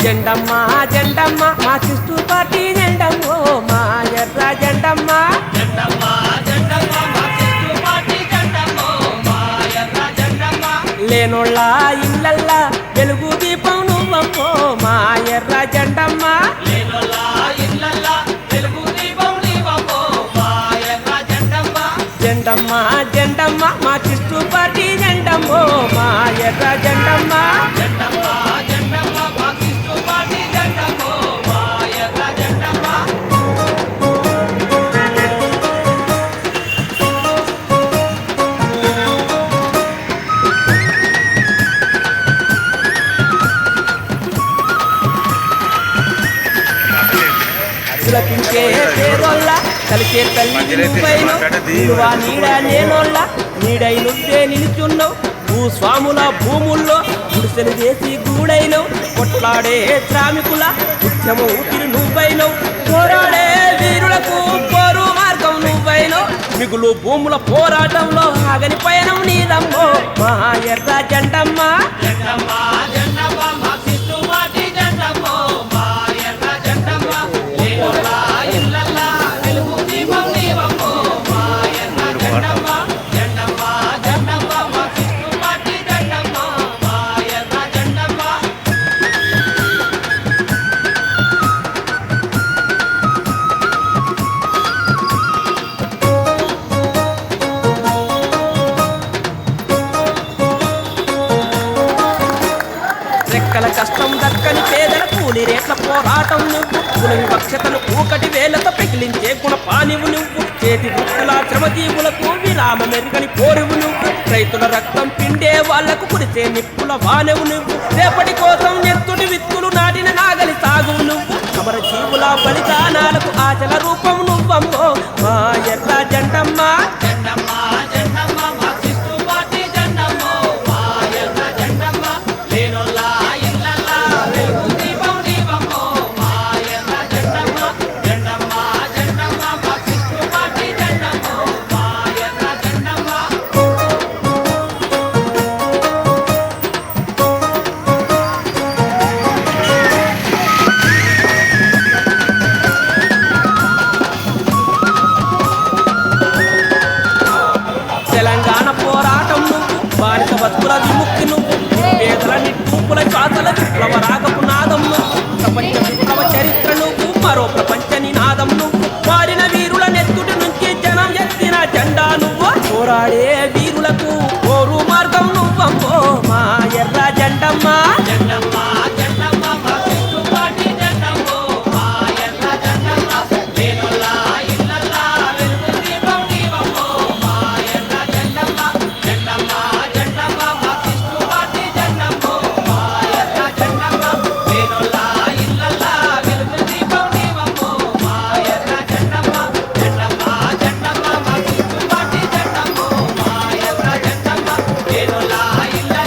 జెండమ్మ జెండమ్మ మా కిష్టు పార్టీ జెండమ్మో మా ఎర్ర జెండమ్మ జెండమ్మ జెండమ్మ మా కిష్టు పార్టీ జెండమ్మో మా ఎర్ర జెండమ్మ లేనోళ్ళ ఇళ్ళల్లా వెలుగు దీపం నువ్వమ్మో మా ఎర్ర జెండమ్మ లేనోళ్ళ ఇళ్ళల్లా వెలుగు దీపం నీవమ్మో మా ఎర్ర జెండమ్మ జెండమ్మ జెండమ్మ మా కిష్టు పార్టీ జెండమ్మో మా ఎర్ర జెండమ్మ జెండమ్మ జెండమ్మ మా కిష్టు పార్టీ జెండమ్మో మా ఎర్ర జెండమ్మ సులకించే పేదోళ్ళ కలిసే తల్లి నువ్వైను నువ్వా నీడ నేనోళ్ళ నీడై నువ్వే నిలుచున్నావు భూస్వాముల భూముల్లో గుడిసెలు చేసి గూడైనవు కొట్లాడే శ్రామికుల ఉద్యమ ఊపిరి నువ్వైనవు పోరాడే వీరులకు పోరు మార్గం నువ్వైనవు మిగులు భూముల పోరాటంలో ఆగని పయనం నీదమ్మో మా ఎర్ర జెండమ్మ జెండమ్మ జెండమ్మ మా కిష్టు పార్టీ జెండమ్మో మా ఎర్ర జెండమ్మ లేనోళ్ళ ఇళ్ళల్లా వెలుగు దీపం నీవమ్మో మా ఎర్ర జెండమ్మ జెండమ్మ జెండమ్మ మా కిష్టు పార్టీ జెండమ్మో మా ఎర్ర జెండమ్మ రెక్కల కష్టం దక్కని పేదల కూలి రేట్ల పోరాటం నువ్వు కుల వివక్షతను కూకటి వేలతో పెకిలించే గుణపానివు నువ్వు చేతి వృత్తుల శ్రమజీవులకు విరామ మెరుగని పోరువు నువ్వు రైతుల రక్తం పిండే వాళ్లకు కురిసే నిప్పుల వానెవు నువ్వు రేపటి కోసం ఎత్తుడి విత్తులు నాటిన నాగలి సాగువు నువ్వు సమర జీవుల బలిదానాలకు ఆచల రూపం నువ్వమ్మో మా ఎర్ర జెండమ్మ జెండమ్మ జెండమ్మ మా కిష్టు పార్టీ జెండమ్మో మా ఎర్ర జెండమ్మ లేనోళ్ళ ఇళ్ళల్లా వెలుగు దీపం నీవమ్మో మా ఎర్ర జెండమ్మ జెండమ్మ జెండమ్మ మా కిష్టు పార్టీ జెండమ్మో మా ఎర్ర జెండమ్మ తెలంగాణ పోరాటం నువ్వు బాలిక బతుకుల విముక్తి నువ్వు పేదల నిట్టూపుల శ్వాసల విప్లవ రాగపు నాదం నువ్వు ప్రపంచ విప్లవ చరిత్ర నువ్వు మరో ప్రపంచ నినాదం నువ్వు మారిన వీరుల నెత్తుటి నుంచి జనం ఎత్తిన జెండా నువ్వు పోరాడే వీరులకు పోరు మార్గం నువ్వమ్మో మా ఎర్ర జెండమ్మ జెండమ్మ జెండమ్మ మా కిష్టు పార్టీ జెండమ్మో మా ఎర్ర జెండమ్మ లేనోళ్ళ ఇళ్ళల్లా వెలుగు దీపం నీవమ్మో మా ఎర్ర జెండమ్మ జెండమ్మ జెండమ్మ మా కిష్టు పార్టీ జెండమ్మో మా ఎర్ర జెండమ్మ లేనోళ్ళ ఇళ్ళల్లా వెలుగు దీపం నీవమ్మో మా ఎర్ర జెండమ్మ జెండమ్మ జెండమ్మ మా కిష్టు పార్టీ జెండమ్మో మా ఎర్ర జెండమ్మ లేనోళ్ళ ఇళ్ళ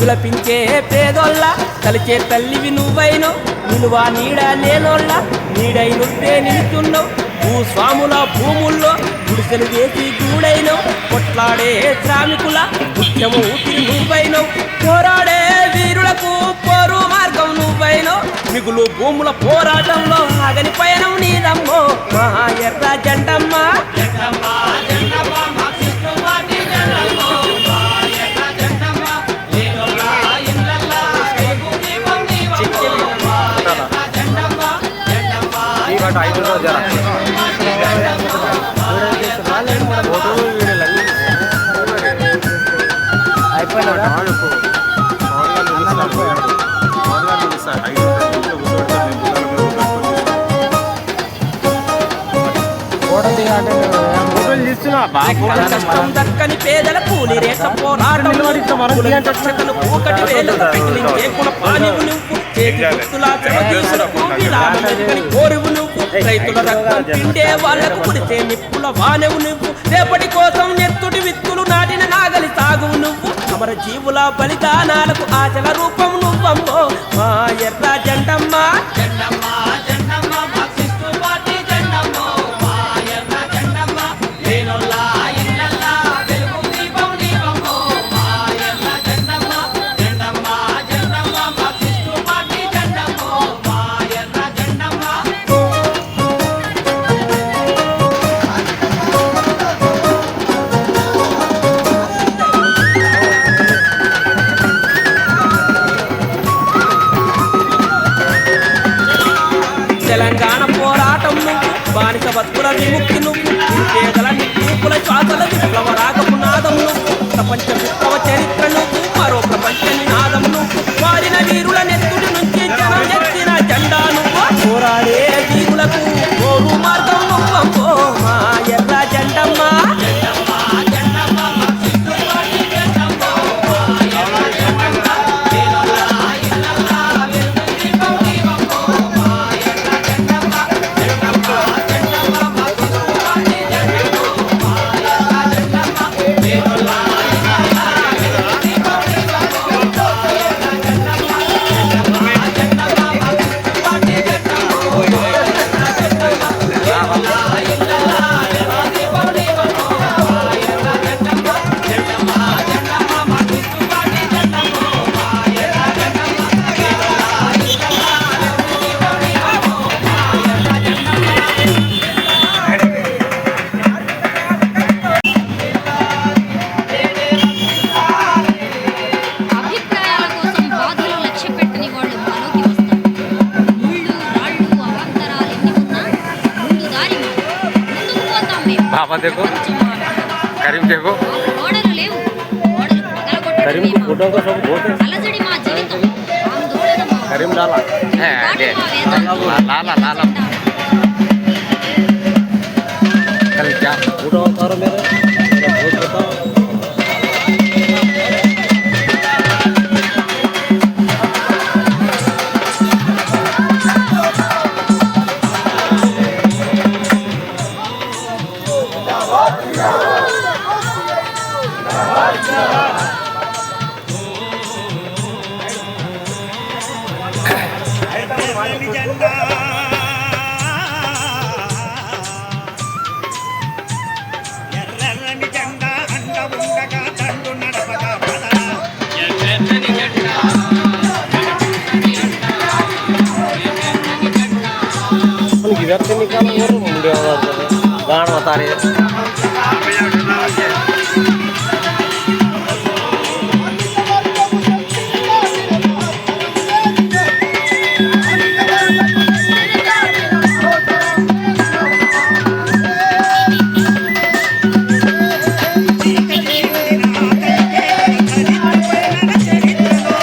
విలపించే పేదోళ్ళ కలిచే తల్లివి నువ్వైనో నిలువ నీడ లేనోళ్ళ నీడై నువ్వే నిలుచున్నావు భూస్వాముల భూముల్లో గుడిసెలు వేసి గూడైనో కొట్లాడే శ్రామికుల ముఖ్యము ఊపిరి నువ్వైనో పోరాడే వీరులకు పోరు మార్గం నువ్వైనో మిగులు భూముల పోరాటంలో ఆగని పయనం నీదమ్మో మా ఎర్ర జెండమ్మ జెండమ్మ జెండమ్మ మా కృష్ణువాటి జెండమ్మ మా ఎర్ర జెండమ్మ లేనోళ్ళ ఇళ్ళల్లా వెలుగు దీపం నీవమ్మో మా ఎర్ర జెండమ్మ జెండమ్మ రెక్కల కష్టం దక్కని పేదల కూలి రేట్ల పోరాటం కులవివక్షతను కూకటి వేలతో పెకిలించే కులపానివు నువ్వు చేతి గుర్తుల చెమదీసులకు విరామమెరుగని కోరువు నువ్వు రైతుల రక్తం పిండే వాళ్లకు కుడితే నిప్పుల వానెవు నువ్వు రేపటి కోసం నెత్తుటి విత్తులు నాటిన నాగలి సాగువు నువ్వు అమర జీవుల బలిదానాలకు ఆచల రూపం నువ్వమ్మో మా ఎర్ర జెండమ్మ జెండమ్మ జెండమ్మ మా కృష్ణువాటి జెండమ్మ మా ఎర్ర జెండమ్మ లేనోళ్ళ ఇళ్ళల్లా వెలుగు దీపం నీవమ్మో మా ఎర్ర జెండమ్మ జెండమ్మ జెండమ్మ మా కృష్ణువాటి జెండమ్మ మా ఎర్ర జెండమ్మ తెలంగాణ పోరాటం నువ్వు బానిస బతుకుల విముక్తి నువ్వు పేదల నిప్పుల శ్వాసల విప్లవ రాగపునాదం నువ్వు ప్రపంచ విప్లవ చరిత్ర నువ్వు మరో ప్రపంచ నినాదం నువ్వు వారిన వీరుల నెత్తుడి నుంచి జనం ఎత్తిన జెండా నువ్వు పోరాడే వీరులకు పోరు మార్గం నువ్వమ్మో మా ఎర్ర జెండమ్మ జెండమ్మ జెండమ్మ మా కృష్ణువాటి జెండమ్మ మా ఎర్ర జెండమ్మ లేనోళ్ళ ఇళ్ళల్లా వెలుగు దీపం నీవమ్మో మా ఎర్ర జెండమ్మ జెండమ్మ జెండమ్మ మా కృష్ణువాటి జెండమ్మ మా ఎర్ర జెండమ్మ లేనోళ్ళ ఇళ్ళల్లా వెలుగు దీపం నీవమ్మో మా ఎర్ర జెండమ్మ జెండమ్మ జెండమ్మ మా కృష్ణువాటి జెండమ్మ మా ఎర్ర జెండమ్మ లేనోళ్ళ ఇళ్ళల్లా వెలుగు దీపం నీవమ్మో మా ఎర్ర జెండమ్మ జెండమ్మ జెండమ్మ మా కృష్ణువాటి జెండమ్మ మా ఎర్ర జెండమ్మ లేనోళ్ళ ఇళ్ళల్లా వెలుగు దీపం నీవమ్మో మా ఎర్ర జెండమ్మ అభిప్రాయాల కోసం బాధలు లక్ష్య పెట్టని వాళ్ళు మనోకి వస్తారు. ముళ్ళు రాళ్ళు అవాంతరాలు ఎన్ని ఉన్నా ముందు దారి మాది. ముందుకు పోతాం మేము. బాబా देखो ప్రపంచం మా భాగం. करीम देखो మాకు గోడలు లేవు. గోడలు పగలగొట్టడమే మా పని. అలజడి మా జీవితం. ఆందోళన మా करीम डाला है పాటు మా వేదాంతం. लाला लाला कल क्या फोटो उतारो मेरे बहुत बताओ ఎర్రని జెండా అండ ఉండగా దండు నడపగా పద ఎర్రని జెండా इधर से निकालो और मुंडे वाला गान बता रहे చరిత్రలో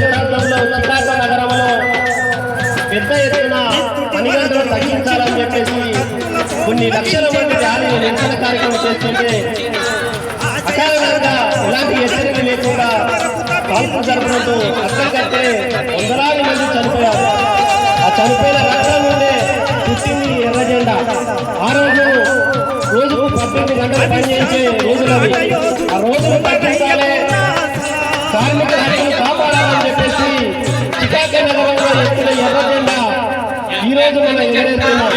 శతాబ్దంలో చికాగో నగరంలో పెద్ద ఎత్తున పనిగంటలు తగ్గించాలని చెప్పేసి కొన్ని లక్షల మంది ర్యాలీలు నిరసన కార్యక్రమం చేస్తుంటే అకారణంగా ఇలాంటి హెచ్చరిక లేకుండా కాల్పులు జరుపుకుంటూ అక్కడికంటే వందలాది మంది చనిపోయారు. ఆ చనిపోయిన రక్తం నుండే పుట్టింది ఎర్ర జెండా. ఆ రోజుకు 18 గంటలు పనిచేసే రోజులవి. ఆ రోజులు తగ్గించాలి, కార్మిక హక్కులు కాపాడాలని చెప్పేసి చికాగో నగరంలో ఎత్తిన ఎర్ర జెండా ఈ రోజు మనం ఎగరేస్తున్నాం.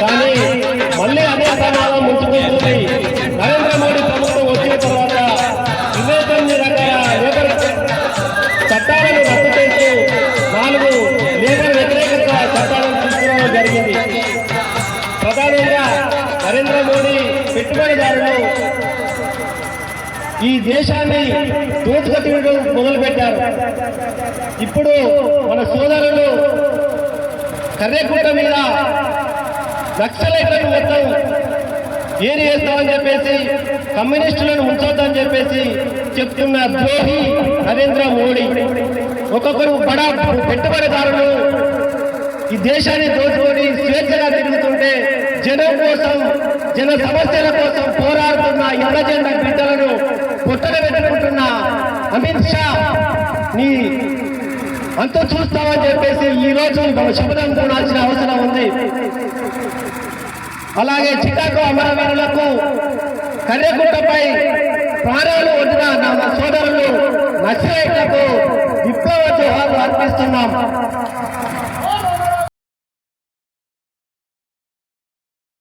కానీ మళ్ళీ అదే ప్రమాదం ముంచుకుంటుంది. నరేంద్ర మోడీ ప్రభుత్వం వచ్చిన తర్వాత 29 రకాల లేబర్ చట్టాలను రద్దు చేస్తూ 4 లేబర్ వ్యతిరేకత చట్టాలను తీసుకురావడం జరిగింది. ప్రధానంగా నరేంద్ర మోడీ పెట్టుబడిదారులు ఈ దేశాన్ని దోచుకట్టడం మొదలుపెట్టారు. ఇప్పుడు మన సోదరులు కర్రెకుంట మీద నక్సలైట్లను మొత్తం ఏరి వేస్తామని చెప్పేసి కమ్యూనిస్టులను ఉంచొద్దని చెప్పేసి చెప్తున్న ద్రోహి నరేంద్ర మోడీ. ఒక్కొక్కరు బడా పెట్టుబడిదారులు ఈ దేశాన్ని దోచుకొని స్వేచ్ఛగా తిరుగుతుంటే జనం కోసం, జన సమస్యల కోసం పోరాడుతున్న ఎర్ర జెండా బిడ్డలను పొట్టన పెట్టుకుంటున్న అమిత్ షా నీ అంత చూస్తామని చెప్పేసి ఈ రోజు శపథం కొనాల్సిన అవసరం ఉంది. అలాగే చికాగో అమరవీరులకు కర్రెకుంటపై ప్రాణాలు వదిలిన నా సోదరులు